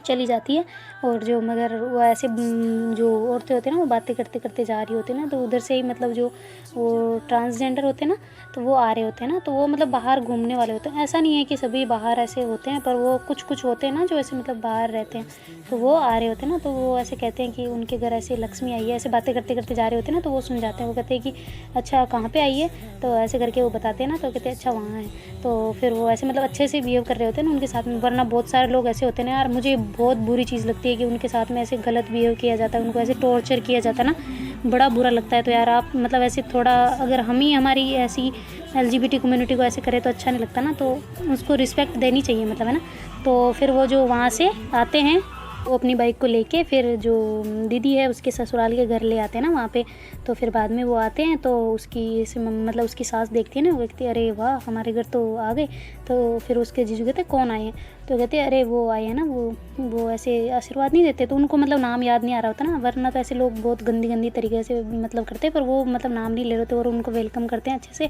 चली जाती है। और जो मगर वो ऐसे जो औरतें होती हैं ना वो बातें करते करते जा रही होती है ना। तो उधर से ही मतलब जो वो ट्रांसजेंडर होते हैं ना तो वो आ रहे होते हैं ना। तो वो मतलब बाहर घूमने वाले होते हैं, ऐसा नहीं है कि सभी बाहर ऐसे होते हैं, पर वो कुछ होते हैं ना जो ऐसे मतलब बाहर रहते हैं। तो वो आ रहे होते हैं ना। तो वो ऐसे कहते हैं कि उनके घर ऐसे लक्ष्मी आई है, ऐसे बातें करते करते जा रहे होते हैं ना। तो वो सुन जाते हैं, वो कहते हैं कि अच्छा कहाँ पे आई है। तो ऐसे करके वो बताते हैं ना। तो कहते हैं अच्छा वहाँ है। तो फिर वो ऐसे मतलब अच्छे से बिहेव कर रहे होते हैं ना उनके साथ में। वरना बहुत सारे लोग ऐसे होते हैं ना यार, मुझे बहुत बुरी चीज़ लगती है कि उनके साथ में ऐसे गलत बिहेव किया जाता है, उनको ऐसे टॉर्चर किया जाता है ना, बड़ा बुरा लगता है। तो यार आप मतलब ऐसे थोड़ा, अगर हम ही हमारी ऐसी LGBT कम्युनिटी को ऐसे करें तो अच्छा नहीं लगता ना, तो उसको रिस्पेक्ट देनी चाहिए मतलब, है ना। तो फिर वो जो वहाँ से आते हैं वो अपनी बाइक को लेके फिर जो दीदी है उसके ससुराल के घर ले आते हैं ना वहाँ पे। तो फिर बाद में वो आते हैं तो उसकी मतलब उसकी सास देखती है ना, वो देखती है अरे वाह हमारे घर तो आ गए। तो फिर उसके जीजू कहते कौन आए हैं। तो कहते हैं अरे वो आए हैं ना, वो ऐसे आशीर्वाद नहीं देते। तो उनको मतलब नाम याद नहीं आ रहा होता ना, वरना तो ऐसे लोग बहुत गंदी तरीके से मतलब करते हैं, पर वो मतलब नाम नहीं ले रहे होते और उनको वेलकम करते हैं, अच्छे से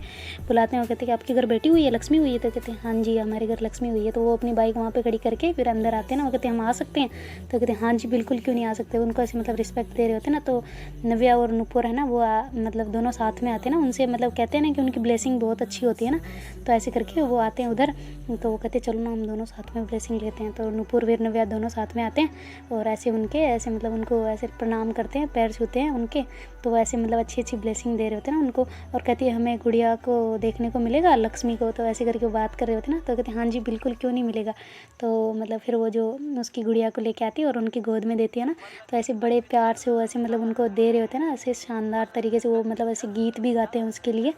बुलाते हैं। वो कहते हैं कि आपके घर बेटी हुई है, लक्ष्मी हुई है। तो कहते हैं हाँ जी हमारे घर लक्ष्मी हुई है। तो वो अपनी बाइक वहाँ पे खड़ी करके फिर अंदर आते हैं ना। वो कहते हैं हम आ सकते हैं। तो कहते हैं हाँ जी बिल्कुल, क्यों नहीं आ सकते। उनको ऐसे मतलब रिस्पेक्ट दे रहे होते हैं ना। तो नव्या और नुपुर है ना वो मतलब दोनों साथ में आते हैं ना, उनसे मतलब कहते हैं ना कि उनकी ब्लेसिंग बहुत अच्छी होती है ना। तो ऐसे करके वो आते हैं उधर। तो वो कहते हैं चलो ना हम दोनों साथ में ब्लेसिंग लेते हैं। तो नुपुर वीर नव्या दोनों साथ में आते हैं और ऐसे उनके ऐसे मतलब उनको ऐसे प्रणाम करते हैं, पैर छूते हैं उनके। तो वो ऐसे मतलब अच्छी ब्लेसिंग दे रहे होते हैं ना उनको। और कहती है हमें गुड़िया को देखने को मिलेगा, लक्ष्मी को। तो ऐसे करके वो बात कर रहे होते हैं ना। तो कहते हैं हाँ जी बिल्कुल, क्यों नहीं मिलेगा। तो मतलब फिर वो जो उसकी गुड़िया को लेके आती है और उनकी गोद में देती है ना। तो ऐसे बड़े प्यार से वो ऐसे मतलब उनको दे रहे होते हैं ना, ऐसे शानदार तरीके से वो मतलब ऐसे गीत भी गाते हैं उसके लिए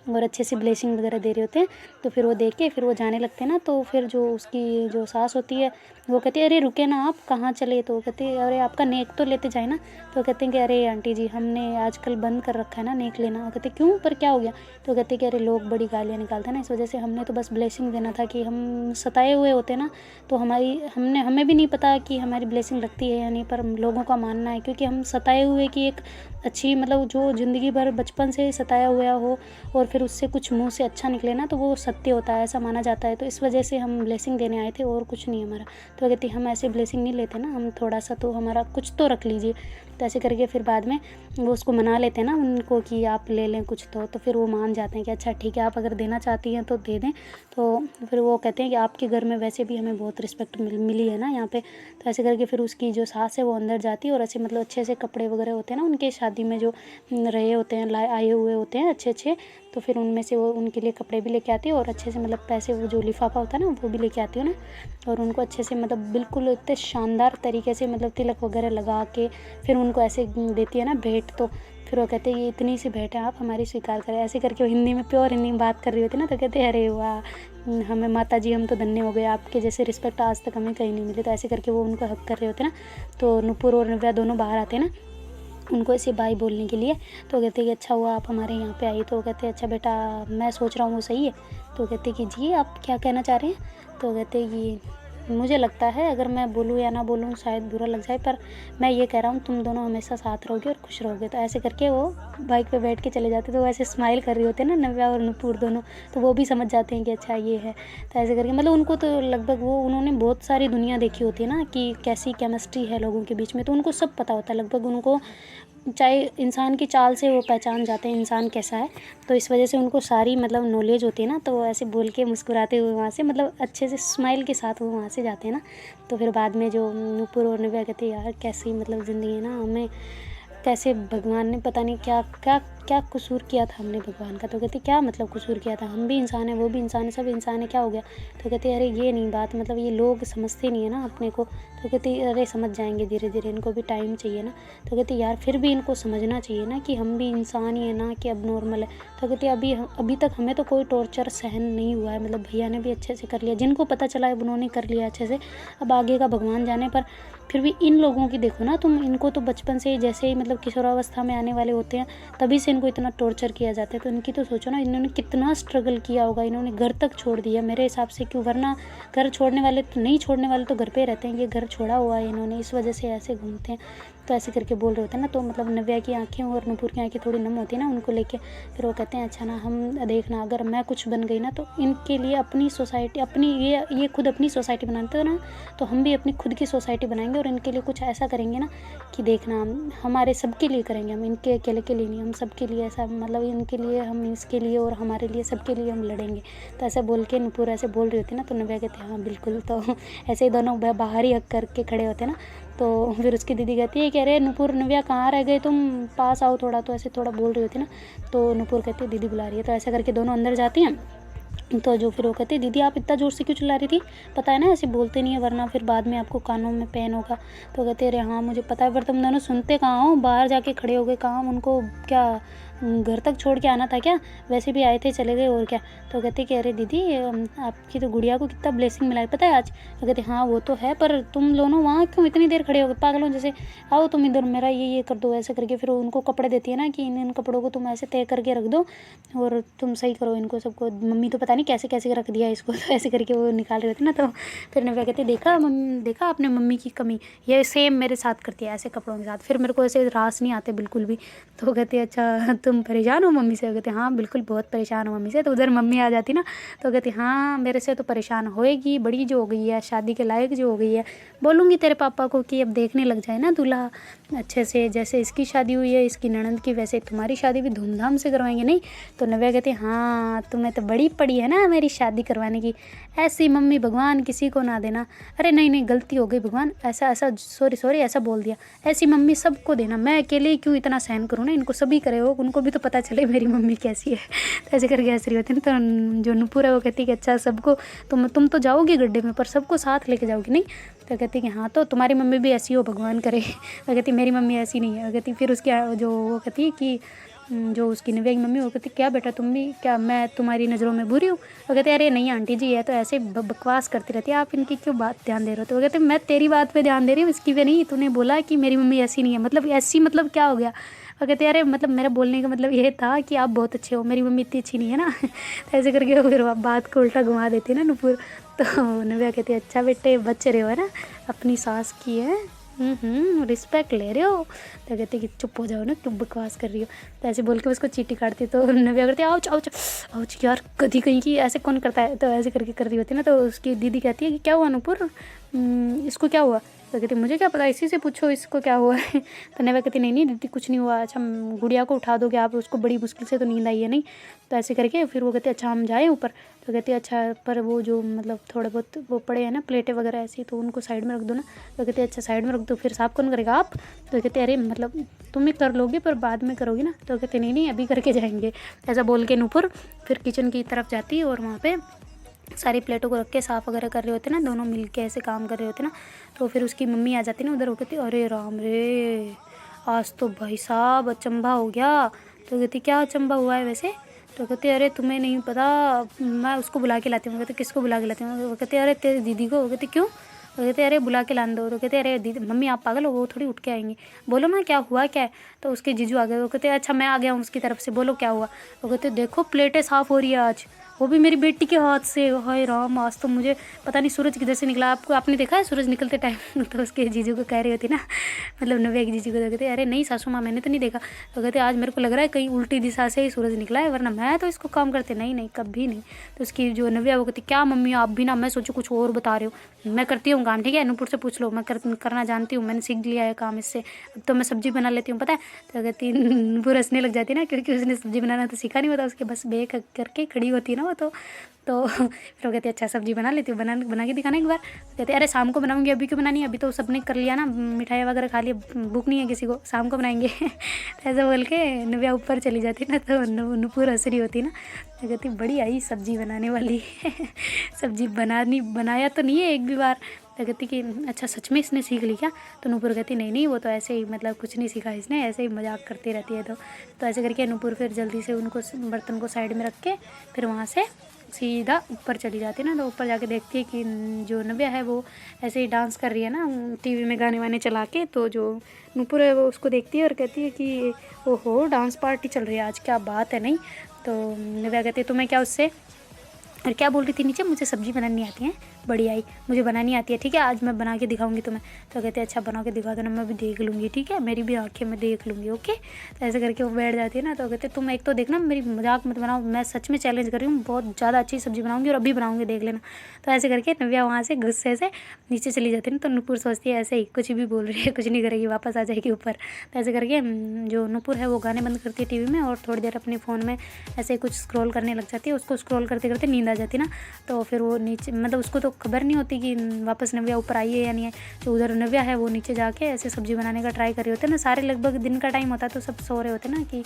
और अच्छे से ब्लेसिंग वगैरह दे रहे होते हैं। तो फिर वो देख के फिर वो जाने लगते हैं ना। तो फिर जो उसकी जो सास होती है वो कहती है अरे रुके ना आप कहाँ चले। तो कहते हैं अरे आपका नेक तो लेते जाए ना। तो कहते हैं कि अरे आंटी जी हमने आजकल बंद कर रखा है ना नेक लेना। वो कहते क्यों, पर क्या हो गया। तो कहते हैं कि अरे लोग बड़ी गालियाँ निकालते हैं ना, इस वजह से हमने तो बस ब्लेसिंग देना था कि हम सताए हुए होते ना। तो हमें भी नहीं पता कि हमारी ब्लेसिंग लगती है या नहीं, पर लोगों का मानना है क्योंकि हम सताए हुए की एक अच्छी मतलब जो ज़िंदगी भर बचपन से सताया हुआ हो और फिर उससे कुछ मुंह से अच्छा निकले ना, तो वो सत्य होता है, ऐसा माना जाता है। तो इस वजह से हम ब्लेसिंग देने आए थे और कुछ नहीं हमारा। तो कहती हम ऐसे ब्लेसिंग नहीं लेते ना, हम थोड़ा सा तो हमारा कुछ तो रख लीजिए। तो ऐसे करके फिर बाद में वो उसको मना लेते हैं ना उनको कि आप ले लें कुछ तो फिर वो मान जाते हैं कि अच्छा ठीक है आप अगर देना चाहती हैं तो दे दें। तो फिर वो कहते हैं कि आपके घर में वैसे भी हमें बहुत रिस्पेक्ट मिली है ना यहाँ पे। तो ऐसे करके फिर उसकी जो सास है वो अंदर जाती है और ऐसे मतलब अच्छे से कपड़े वगैरह होते हैं ना उनके शादी में जो रहे होते हैं आए हुए होते हैं अच्छे। तो फिर उनमें से वो उनके लिए कपड़े भी लेके आती है और अच्छे से मतलब पैसे वो जो लिफाफा होता है ना वो भी लेके आती हूँ ना। और उनको अच्छे से मतलब बिल्कुल इतने शानदार तरीके से मतलब तिलक वगैरह लगा के फिर उनको ऐसे देती है ना भेंट। तो फिर वो कहते हैं ये इतनी सी भेंट है आप हमारी स्वीकार करें। ऐसे करके वो हिंदी में प्योर हिंदी में बात कर रही होती है ना। तो कहते हैं अरे वाह हमें माता जी हम तो धन्य हो गए, आपके जैसे रिस्पेक्ट आज तक हमें कहीं नहीं मिली। तो ऐसे करके वो उनको हक कर रहे होते हैं ना। तो नुपुर और नव्या दोनों बाहर आते हैं ना उनको ऐसे बाय बोलने के लिए। तो कहते हैं कि अच्छा हुआ आप हमारे यहाँ पे आई। तो कहते हैं अच्छा बेटा मैं सोच रहा हूँ वो सही है। तो कहते हैं कि जी आप क्या कहना चाह रहे हैं। तो कहते हैं कि मुझे लगता है अगर मैं बोलूँ या ना बोलूँ शायद बुरा लग जाए, पर मैं ये कह रहा हूँ तुम दोनों हमेशा साथ रहोगे और खुश रहोगे। तो ऐसे करके वो बाइक पे बैठ के चले जाते, तो वो ऐसे स्माइल कर रहे होते हैं ना नव्या और नुपुर दोनों, तो वो भी समझ जाते हैं कि अच्छा ये है। तो ऐसे करके मतलब उनको तो लगभग वो उन्होंने बहुत सारी दुनिया देखी होती है ना कि कैसी केमिस्ट्री है लोगों के बीच में, तो उनको सब पता होता है लगभग। उनको चाहे इंसान की चाल से वो पहचान जाते हैं इंसान कैसा है, तो इस वजह से उनको सारी मतलब नॉलेज होती है ना। तो वो ऐसे बोल के मुस्कुराते हुए वहाँ से मतलब अच्छे से स्माइल के साथ वो वहाँ से जाते हैं ना। तो फिर बाद में जो नूपुर और नव्या कहते हैं यार कैसी मतलब ज़िंदगी है ना, हमें कैसे भगवान ने पता नहीं क्या क्या क्या कसूर किया था हमने भगवान का। तो कहती क्या मतलब कसूर किया था, हम भी इंसान हैं वो भी इंसान है, सब इंसान है, क्या हो गया। तो कहती अरे ये नहीं बात, मतलब ये लोग समझते नहीं है ना अपने को। तो कहती अरे समझ जाएंगे धीरे धीरे, इनको भी टाइम चाहिए ना। तो कहती यार फिर भी इनको समझना चाहिए ना कि हम भी इंसान ही है ना, कि अब नॉर्मल है। तो कहती अभी तक हमें तो कोई टॉर्चर सहन नहीं हुआ है, मतलब भैया ने भी अच्छे से कर लिया, जिनको पता चला है उन्होंने कर लिया अच्छे से, अब आगे का भगवान जाने। पर फिर भी इन लोगों की देखो ना तुम, इनको तो बचपन से ही जैसे ही मतलब किशोरावस्था में आने वाले होते हैं तभी से इनको इतना टॉर्चर किया जाता है। तो इनकी तो सोचो ना इन्होंने कितना स्ट्रगल किया होगा, इन्होंने घर तक छोड़ दिया मेरे हिसाब से, क्यों, वरना घर छोड़ने वाले तो नहीं, छोड़ने वाले तो घर पे रहते हैं, ये घर छोड़ा हुआ है इन्होंने, इस वजह से ऐसे घूमते हैं। तो ऐसे करके बोल रहे होते हैं ना। तो मतलब नव्या की आंखें और नुपुर की आंखें थोड़ी नम होती है ना उनको लेके। फिर वो कहते हैं अच्छा ना हम देखना अगर मैं कुछ बन गई ना तो इनके लिए अपनी सोसाइटी, अपनी ये खुद अपनी सोसाइटी बनाते हो ना, तो हम भी अपनी खुद की सोसाइटी बनाएंगे और इनके लिए कुछ ऐसा करेंगे ना कि देखना हमारे सबके लिए करेंगे, हम इनके अकेले के लिए नहीं, हम सबके लिए ऐसा, मतलब इनके लिए, हम इसके लिए और हमारे लिए, सबके लिए हम लड़ेंगे। तो ऐसे बोल के नुपुर ऐसे बोल रही होती है ना। तो नव्या कहते हैं हाँ बिल्कुल। तो ऐसे ही दोनों बाहर ही हक करके खड़े होते हैं ना। तो फिर उसकी दीदी कहती है कह रहे नुपुर नव्या कहाँ रह गए तुम, पास आओ थोड़ा। तो ऐसे थोड़ा बोल रही होती है ना। तो नुपुर कहती है दीदी बुला रही है। तो ऐसा करके दोनों अंदर जाती हैं। तो जो फिर वो कहती है दीदी आप इतना ज़ोर से क्यों चिल्ला रही थी, पता है ना ऐसे बोलते नहीं है वरना फिर बाद में आपको कानों में पेन होगा। तो कहते अरे हाँ मुझे पता है, पर तुम दोनों सुनते कहाँ हो, बाहर जाके खड़े हो गए, कहाँ उनको क्या घर तक छोड़ के आना था क्या, वैसे भी आए थे चले गए और क्या। तो कहते कि अरे दीदी आपकी तो गुड़िया को कितना ब्लेसिंग मिला है पता है आज। तो कहते हाँ वो तो है, पर तुम दोनों वहाँ क्यों इतनी देर खड़े हो गए पागलों जैसे, आओ तुम इधर, मेरा ये कर दो। ऐसे करके फिर उनको कपड़े देती है ना कि इन कपड़ों को तुम ऐसे तय करके रख दो और तुम सही करो इनको सबको, मम्मी तो पता नहीं कैसे कैसे रख दिया इसको। तो ऐसे करके वो निकाल रहे थे ना। तो फिर नव्या कहती देखा देखा आपने मम्मी की कमी, ये सेम मेरे साथ करती है ऐसे कपड़ों के साथ, फिर मेरे को ऐसे रास नहीं आते बिल्कुल भी। तो कहते अच्छा तुम परेशान हो मम्मी से, कहते हाँ बिल्कुल बहुत परेशान हो मम्मी से। तो उधर मम्मी आ जाती ना। तो कहती हाँ मेरे से तो परेशान होएगी, बड़ी जो हो गई है, शादी के लायक जो हो गई है, बोलूँगी तेरे पापा को कि अब देखने लग जाए ना दूल्हा अच्छे से, जैसे इसकी शादी हुई है इसकी ननंद की, वैसे तुम्हारी शादी भी धूमधाम से करवाएंगे नहीं। तो नव्या कहती हाँ तुम्हें तो बड़ी पड़ी है ना मेरी शादी करवाने की, ऐसी मम्मी भगवान किसी को ना देना। अरे नहीं गलती हो गई भगवान, ऐसा ऐसा सॉरी ऐसा बोल दिया, ऐसी मम्मी सबको देना, मैं अकेले ही क्यों इतना सहन करूँ ना, इनको सभी करे हो, उनको भी तो पता चले मेरी मम्मी कैसी है। तो ऐसे करके हंस रही होती है। तो जो नुपुर है वो कहती कि अच्छा सबको, तुम तो जाओगी गड्ढे में पर सबको साथ लेके जाओगी नहीं। तो कहती कि हाँ तो तुम्हारी मम्मी भी ऐसी हो भगवान करे। तो कहती मेरी मम्मी ऐसी नहीं है। वो कहती फिर उसकी जो वो कहती है कि जो उसकी नव्या की मम्मी वो कहती क्या बेटा तुम भी क्या, मैं तुम्हारी नज़रों में बुरी हूँ। वो कहते अरे नहीं आंटी जी है तो ऐसे बकवास करती रहती है, आप इनकी क्यों बात ध्यान दे रहे हो। तो वो कहते मैं तेरी बात पे ध्यान दे रही हूँ इसकी पे नहीं, तूने बोला कि मेरी मम्मी ऐसी नहीं है, मतलब ऐसी मतलब क्या हो गया। वो कहते अरे मतलब मेरा बोलने का मतलब ये था कि आप बहुत अच्छे हो, मेरी मम्मी इतनी अच्छी नहीं है ना। तो ऐसे करके वो फिर बात को उल्टा घुमा देती है ना नुपुर। तो नव्या कहती है अच्छा बेटे बच रहे हो ना, अपनी सास की है रिस्पेक्ट ले रहे हो। तो कहते कि चुप हो जाओ ना तुम बकवास कर रही हो। तो ऐसे बोल के उसको चीटी काटती। तो नव्या करती है आउच यार कधी कहीं की ऐसे कौन करता है। तो ऐसे करके कर रही होती है ना। तो उसकी दीदी कहती है कि क्या हुआ नुपुर, इसको क्या हुआ। तो कहती मुझे क्या पता, इसी से पूछो इसको क्या हुआ है। तो नव्या कहती नहीं दीदी कुछ नहीं हुआ। अच्छा गुड़िया को उठा दोगे आप, उसको बड़ी मुश्किल से तो नींद आई है नहीं। तो ऐसे करके फिर वो कहते अच्छा हम जाएँ ऊपर। तो कहती अच्छा पर वो जो मतलब थोड़े बहुत वो पड़े हैं ना प्लेटें वगैरह ऐसी, तो उनको साइड में रख दो ना। तो कहते अच्छा साइड में रख दो, फिर साफ कौन करेगा आप। तो कहते अरे मतलब तुम ही कर लोगे पर बाद में करोगी ना। तो कहते नहीं अभी करके जाएंगे। ऐसा बोल के नुपुर फिर किचन की तरफ जाती और वहाँ पे सारी प्लेटों को रख के साफ़ वगैरह कर रहे होते ना, दोनों मिल के ऐसे काम कर रहे होते ना। तो फिर उसकी मम्मी आ जाती ना उधर, वो कहती अरे राम रे आज तो भाई साहब अचंभा हो गया। तो कहती क्या अचंभा हुआ है वैसे। तो कहते अरे तुम्हें नहीं पता, मैं उसको बुला के लाती हूँ। कहते किसको बुला के लाती हूँ। वो कहते अरे तेरी दीदी को। वो कहते क्यों। तो कहते अरे बुला के लान दो। तो कहते अरे दीदी मम्मी आप पागल हो, वो थोड़ी उठ के आएंगे, बोलो ना क्या हुआ क्या है। तो उसके जीजू आ गए। वो कहते अच्छा मैं आ गया हूँ उसकी तरफ से, बोलो क्या हुआ। वो कहते देखो प्लेटें साफ़ हो रही है आज, वो भी मेरी बेटी के हाथ से। हाय राम, आज तो मुझे पता नहीं सूरज किधर से निकला। आपने देखा है सूरज निकलते टाइम? तो उसके जीजू को कह रही होती ना, मतलब नव्या की जीजू को कहते अरे नहीं सासू माँ मैंने तो नहीं देखा। तो कहते आज मेरे को लग रहा है कहीं उल्टी दिशा से ही सूरज निकला है, वरना मैं तो इसको काम करते नहीं नहीं कभी नहीं। तो उसकी जो नव्या वो कहती क्या मम्मी आप भी ना, मैं सोचूं कुछ और बता रहे हो, मैं करती हूँ काम ठीक है, नूपुर से पूछ लो, मैं करना जानती हूँ, मैंने सीख लिया है काम इससे, अब तो मैं सब्जी बना लेती हूँ पता है। तो कहती नूपुर हंसने लग जाती है ना, क्योंकि उसने सब्जी बनाना तो सीखा नहीं होता उसके, बस बे करके खड़ी होती है ना वो। तो फिर वो कहती है अच्छा सब्जी बना लेती हूँ, बना के दिखाना एक बार। कहते अरे शाम को बनाऊंगी, अभी क्यों बनानी है, अभी तो सबने कर लिया ना, मिठाई वगैरह खा लिया, भूख नहीं है किसी को, शाम को बनाएंगे। तो ऐसा बोल के नव्या ऊपर चली जाती ना, तो नूपुर हंस रही होती ना। तो कहती बड़ी आई सब्जी बनाने वाली। सब्जी बनाया तो नहीं है एक भी बार। तो कहती कि अच्छा सच में इसने सीख ली क्या? तो नूपुर कहती नहीं नहीं वो तो ऐसे ही, मतलब कुछ नहीं सीखा इसने, ऐसे ही मजाक करती रहती है। तो ऐसे करके नूपुर फिर जल्दी से उनको बर्तन को साइड में रख के फिर वहाँ से सीधा ऊपर चली जाती है ना। तो ऊपर जाके देखती है कि जो नव्या है वो ऐसे ही डांस कर रही है ना टीवी में गाने वाने चला के। तो जो नूपुर है वो उसको देखती है और कहती है कि ओहो डांस पार्टी चल रही है आज, क्या बात है नहीं। तो नव्या कहती है तुम्हें क्या उससे, और क्या बोल रही थी नीचे, मुझे सब्जी बनानी आती है, बड़ी आई मुझे बनानी आती है ठीक है, आज मैं बना के दिखाऊंगी तुम्हें। तो कहते हैं अच्छा बना के दिखा देना, मैं भी देख लूँगी ठीक है, मेरी भी आंखें मैं देख लूँगी ओके। तो ऐसे करके वो बैठ जाती है ना। तो कहते तुम एक तो देखना मेरी मजाक मत बनाओ, मैं सच में चैलेंज कर रही हूँ, बहुत ज़्यादा अच्छी सब्जी बनाऊँगी और अभी बनाऊँगी देख लेना। तो ऐसे करके नव्या वहाँ से गुस्से से नीचे चली जाती है ना। तो नूपुर सोचती है ऐसे ही कुछ भी बोल रही है, कुछ नहीं करेगी, वापस आ जाएगी ऊपर। तो ऐसे करके जो नूपुर है वो गाने बंद करती है टीवी में और थोड़ी देर अपने फ़ोन में ऐसे ही कुछ स्क्रॉल करने लग जाती है। उसको स्क्रॉल करते करते नींद आ जाती है ना। तो फिर वो नीचे, मतलब उसको तो खबर नहीं होती कि वापस नव्या ऊपर आई है या नहीं है। जो उधर नव्या है वो नीचे जाके ऐसे सब्जी बनाने का ट्राई कर रहे होते हैं ना, सारे लगभग दिन का टाइम होता है तो सब सो रहे होते हैं ना, कि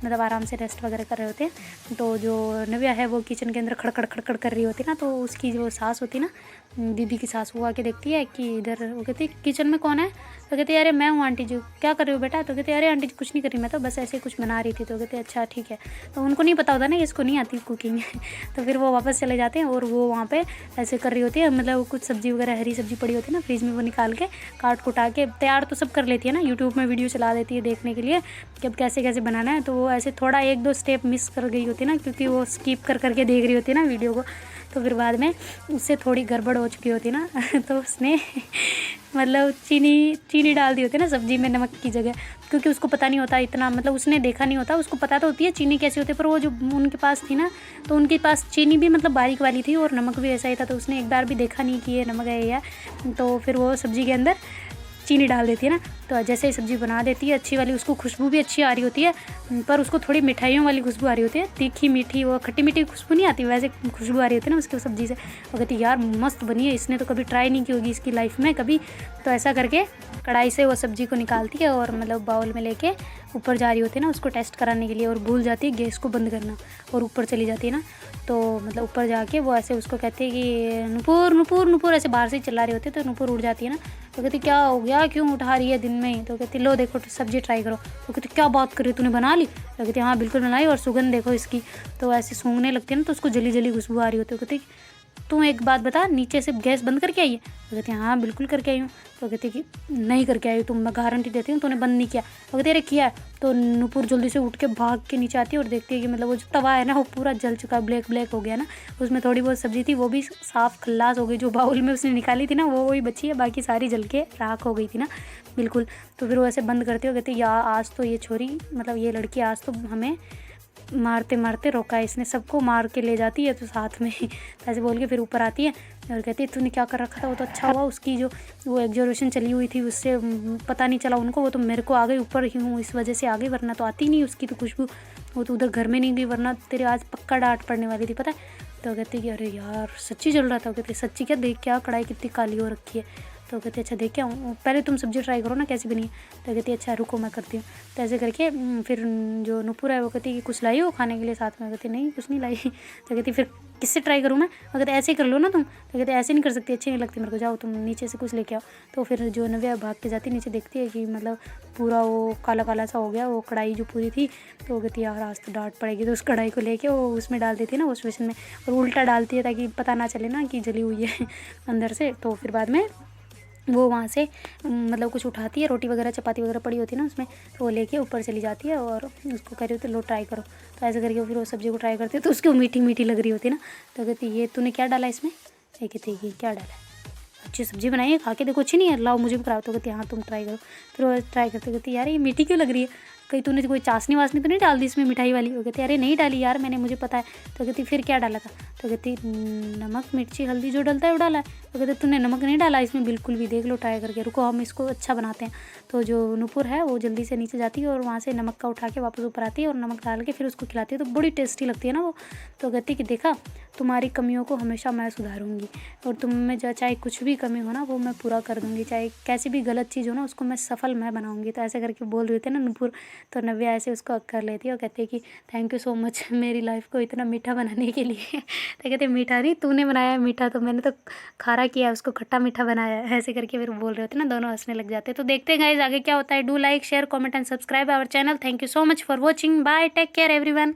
मतलब आराम से रेस्ट वगैरह कर रहे होते हैं। तो जो नव्या है वो किचन के अंदर खड़खड़ खड़खड़ कर रही होती है ना। तो उसकी जो सास होती है ना, दीदी की सास, वो आके देखती है कि इधर, वो कहती किचन में कौन है? तो कहती है अरे मैं हूँ आंटी जी, क्या कर रही हो बेटा? तो कहती है अरे आंटी जी कुछ नहीं कर रही, मैं तो बस ऐसे कुछ बना रही थी। तो कहते अच्छा ठीक है। तो उनको नहीं पता होता ना इसको नहीं आती कुकिंग। तो फिर वो वापस चले जाते हैं और वो वहाँ पे ऐसे कर रही होती है, मतलब कुछ सब्जी वगैरह हरी सब्जी पड़ी होती है ना फ्रिज में, वो निकाल के काट कुटा के तैयार तो सब कर लेती है ना, यूट्यूब में वीडियो चला देती है देखने के लिए कि अब कैसे कैसे बनाना है। तो वो ऐसे थोड़ा एक दो स्टेप मिस कर गई होती है ना, क्योंकि वो स्किप कर करके देख रही होती है ना वीडियो को। तो फिर बाद में उससे थोड़ी गड़बड़ हो चुकी होती ना। तो उसने मतलब चीनी डाल दी होती है ना सब्जी में नमक की जगह, क्योंकि उसको पता नहीं होता इतना, मतलब उसने देखा नहीं होता, उसको पता तो होती है चीनी कैसी होती है, पर वो जो उनके पास थी ना, तो उनके पास चीनी भी मतलब बारीक वाली थी और नमक भी ऐसा ही था। तो उसने एक बार भी देखा नहीं कि ये नमक है या, तो फिर वो सब्जी के अंदर चीनी डाल देती है ना। तो जैसे ही सब्ज़ी बना देती है अच्छी वाली, उसको खुशबू भी अच्छी आ रही होती है, पर उसको थोड़ी मिठाइयों वाली खुशबू आ रही होती है, तीखी मीठी, वो खट्टी मीठी खुशबू नहीं आती, वैसे खुशबू आ रही होती है ना उसकी सब्ज़ी से। वो कहती यार मस्त बनी है, इसने तो कभी ट्राई नहीं की होगी इसकी लाइफ में कभी। तो ऐसा करके कढ़ाई से वो सब्ज़ी को निकालती है और मतलब बाउल में लेके ऊपर जा रही होती है ना उसको टेस्ट कराने के लिए, और भूल जाती है गैस को बंद करना और ऊपर चली जाती है ना। तो मतलब ऊपर जाके वो ऐसे उसको कहते हैं कि नुपुर नुपुर नुपुर, ऐसे बाहर से ही चिल्ला रही होती है। तो नुपुर उठ जाती है ना। तो कहती क्या हो गया, क्यों उठा रही है दिन में ही? तो कहती लो देखो सब्जी ट्राई करो। तो कहती क्या बात कर रही, तूने बना ली? तो कहती हाँ बिल्कुल बनाई, और सुगंध देखो इसकी। तो ऐसे सूंघने लगती है ना, तो उसको जली जली खुशबू आ रही होती है। कहती तू एक बात बता, नीचे से गैस बंद करके आई है? तो कहती हाँ बिल्कुल करके आई हूँ। तो कहती कि नहीं करके आई हूँ तुम, मैं गारंटी देती हूँ तूने बंद नहीं किया। तो कहती अरे किया है। तो नुपुर जल्दी से उठ के भाग के नीचे आती है और देखती है कि मतलब वो जो तवा है ना वो पूरा जल चुका, ब्लैक ब्लैक हो गया ना। उसमें थोड़ी बहुत सब्जी थी वो भी साफ खल्लास हो गई, जो बाउल में उसने निकाली थी ना वो वही बची है, बाकी सारी जल के राख हो गई थी ना बिल्कुल। तो फिर वो ऐसे बंद करती हो, कहती यार आज तो ये छोरी, मतलब ये लड़की आज तो हमें मारते मारते रोका है, इसने सबको मार के ले जाती है तो साथ में। ऐसे बोल के फिर ऊपर आती है और कहती है तूने क्या कर रखा था, वो तो अच्छा हुआ उसकी जो वो एग्जॉर्शन चली हुई थी उससे पता नहीं चला उनको, वो तो मेरे को आ गई, ऊपर ही हूँ इस वजह से आ गई, वरना तो आती नहीं उसकी तो खुशबू, वो तो उधर घर में नहीं गई, वरना तेरे आज पक्का डांट पड़ने वाली थी पता है। तो कहती कि अरे यार सच्ची चल रहा था। कहती सच्ची क्या, देख क्या कढ़ाई कितनी काली हो रखी है। तो कहती अच्छा देख क्या हूँ, पहले तुम सब्जी ट्राई करो ना कैसी बनी है। तो कहती अच्छा रुको मैं करती हूँ। तो ऐसे करके फिर जो नुपुर है वो कहती कि कुछ लाई हो खाने के लिए साथ में? कहती नहीं कुछ नहीं लाई। तो कहती फिर किससे ट्राई करूँ मैं? और कहते ऐसे ही कर लो ना तुम। तो कहते ऐसे नहीं कर सकती, अच्छी नहीं लगती मेरे को, जाओ तुम नीचे से कुछ लेके आओ। तो फिर जो नव्या भाग के जाती नीचे, देखती है कि मतलब पूरा वो काला काला सा हो गया वो कढ़ाई जो पूरी थी। तो वो कहती यार आज तो डांट पड़ेगी। तो उस कढ़ाई को लेके वो उसमें डाल देती है ना वॉश बेसिन में, और उल्टा डालती है ताकि पता ना चले ना कि जली हुई है अंदर से। तो फिर बाद में वो वहाँ से मतलब कुछ उठाती है, रोटी वगैरह चपाती वगैरह पड़ी होती है ना उसमें, तो वो लेके ऊपर चली जाती है और उसको कह रही होती है लो ट्राई करो। तो ऐसे करके फिर वो सब्ज़ी को ट्राई करती है तो उसको मीठी मीठी लग रही होती है ना। तो कहती ये तूने क्या डाला इसमें? ये कहती ये क्या डाला है? अच्छी सब्ज़ी बनाई है, खा के देखो, अच्छी नहीं है, लाओ मुझे भी कराओ। तो कहती हाँ तुम ट्राई करो। फिर वो ट्राई करते कहती यार ये मीठी क्यों लग रही है, कहीं तूने कोई चाशनी वाशनी तो नहीं डाल दी इसमें मिठाई वाली? वो कहती अरे नहीं डाली यार मैंने, मुझे पता है। तो कहती फिर क्या डाला था? तो कहती नमक मिर्ची हल्दी जो डलता है वो डाला है। तो कहते तूने नमक नहीं डाला इसमें बिल्कुल भी, देख लो ट्राई करके, रुको हम इसको अच्छा बनाते हैं। तो जो नूपुर है वो जल्दी से नीचे जाती है और वहाँ से नमक का उठा के वापस ऊपर आती है और नमक डाल के फिर उसको खिलाती है, तो बड़ी टेस्टी लगती है ना वो। तो कहती कि देखा तुम्हारी कमियों को हमेशा मैं सुधारूंगी और तुम में जो चाहे कुछ भी कमी हो ना वो मैं पूरा कर दूंगी, चाहे कैसी भी गलत चीज़ हो ना उसको मैं सफल मैं बनाऊंगी। तो ऐसे करके बोल रहे थे ना नूपुर। तो नव्या ऐसे उसको अक्कर कर लेती है और कहती है कि थैंक यू सो मच मेरी लाइफ को इतना मीठा बनाने के लिए। तो कहते मीठा नहीं तूने बनाया है मीठा, तो मैंने तो खारा किया उसको खट्टा मीठा बनाया है। ऐसे करके फिर बोल रहे होते ना, दोनों हंसने लग जाते हैं। तो देखते हैं गाइस आगे क्या होता है। Do like share comment and subscribe our channel. Thank you so much for watching. Bye, take care everyone.